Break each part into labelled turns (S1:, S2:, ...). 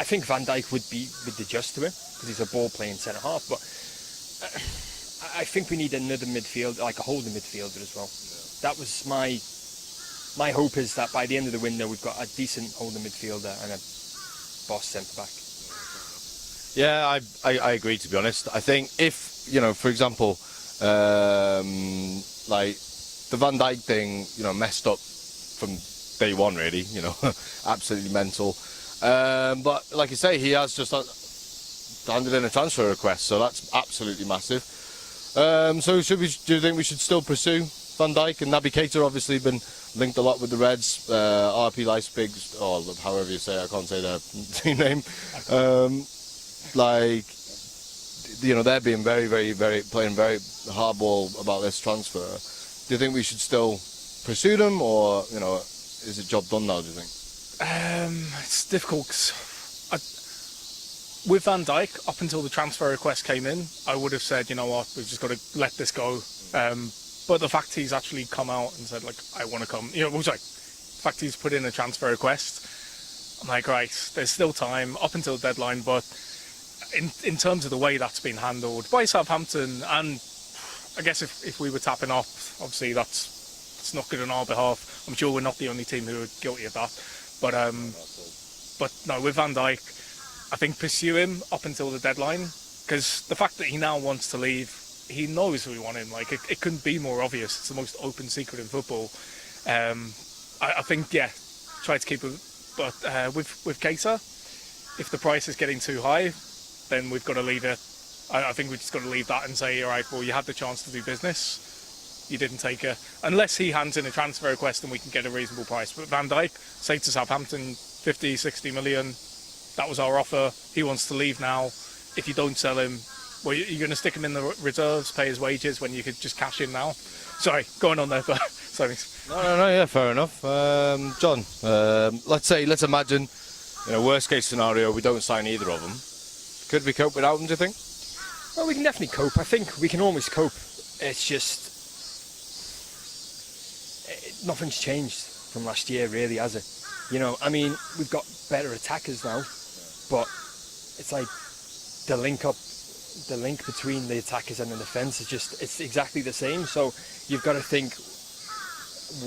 S1: think Van Dijk would adjust to it because he's a ball-playing centre-half, but I think we need another midfielder, like a holding midfielder as well. Yeah. That was my hope, is that by the end of the window we've got a decent holding midfielder and a boss centre-back.
S2: Yeah, I agree, to be honest. I think if, for example, like the Van Dijk thing, messed up from day one, really, absolutely mental. But like you say, he has just handed in a transfer request, so that's absolutely massive. So do you think we should still pursue Van Dijk? And Naby Keita obviously been linked a lot with the Reds, RP Leipzig, or however you say it, I can't say their team name. They're being playing very hardball about this transfer. Do you think we should still pursue them, or is it job done now, do you think?
S3: It's difficult. With Van Dijk, up until the transfer request came in, I would have said, you know what, we've just got to let this go. But the fact he's actually come out and said, like, I want to come, the fact he's put in a transfer request, I'm like, right, there's still time up until the deadline, but in terms of the way that's been handled by Southampton, and I guess if we were tapping up, obviously it's not good on our behalf. I'm sure we're not the only team who are guilty of that. But no, with Van Dijk, I think pursue him up until the deadline, because the fact that he now wants to leave, he knows we want him. Like, it couldn't be more obvious. It's the most open secret in football. I think, yeah, try to keep it. But with Keita, if the price is getting too high, then we've got to leave it. I think we've just got to leave that and say, all right, well, you had the chance to do business, you didn't take it. Unless he hands in a transfer request and we can get a reasonable price. But Van Dijk, say to Southampton, 50, 60 million, that was our offer. He wants to leave now. If you don't sell him, well, you're going to stick him in the reserves, pay his wages when you could just cash in now. Sorry, going on there, but sorry.
S2: No, yeah, fair enough. John, let's imagine, worst case scenario, we don't sign either of them. Could we cope without them, do you think?
S1: Well, we can definitely cope. I think we can always cope. It's just nothing's changed from last year, really, has it? I mean, we've got better attackers now, but it's like the link between the attackers and the defence it's exactly the same. So you've got to think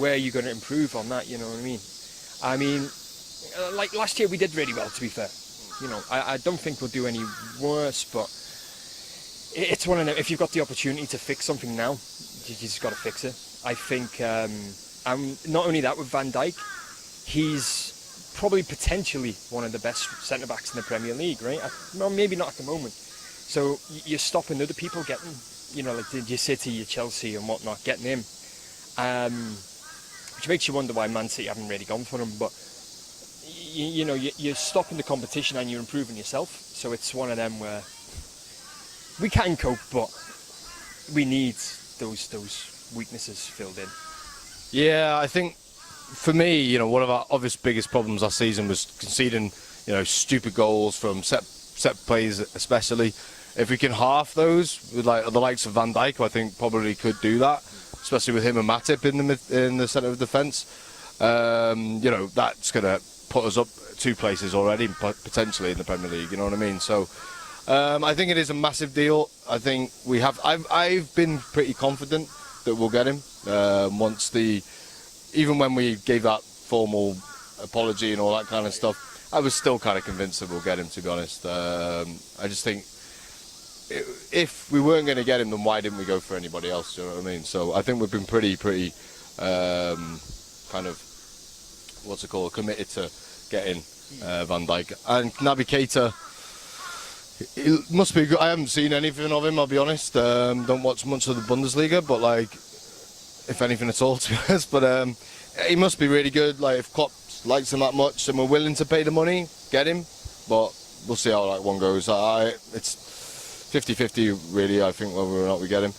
S1: where you're going to improve on that. You know what I mean? I mean, like last year we did really well, to be fair. I don't think we'll do any worse, but it's one of them. If you've got the opportunity to fix something now, you just got to fix it. I think, and not only that, with Van Dijk, he's probably potentially one of the best centre-backs in the Premier League, right? Well, maybe not at the moment. So you're stopping other people getting, like your City, your Chelsea and whatnot, getting him. Which makes you wonder why Man City haven't really gone for him. But, you're stopping the competition and you're improving yourself. So it's one of them where we can cope, but we need those weaknesses filled in.
S2: Yeah, I think for me, one of our obvious biggest problems last season was conceding, stupid goals from set plays, especially. If we can half those with the likes of Van Dijk, I think probably could do that, especially with him and Matip in the centre of defence. That's going to put us up 2 places already, potentially in the Premier League. You know what I mean? So I think it is a massive deal. I think we have. I've been pretty confident that we'll get him even when we gave that formal apology and all that kind of stuff, I was still kind of convinced that we'll get him, to be honest. I just think if we weren't going to get him, then why didn't we go for anybody else? You know what I mean? So I think we've been pretty kind of, committed to getting Van Dijk. And Naby Keita, it must be good. I haven't seen anything of him, I'll be honest. Don't watch much of the Bundesliga, but if anything at all, to be honest. But he must be really good. If Klopp likes him that much and we're willing to pay the money, get him. But we'll see how one goes. It's 50-50 really, I think, whether or not we get him.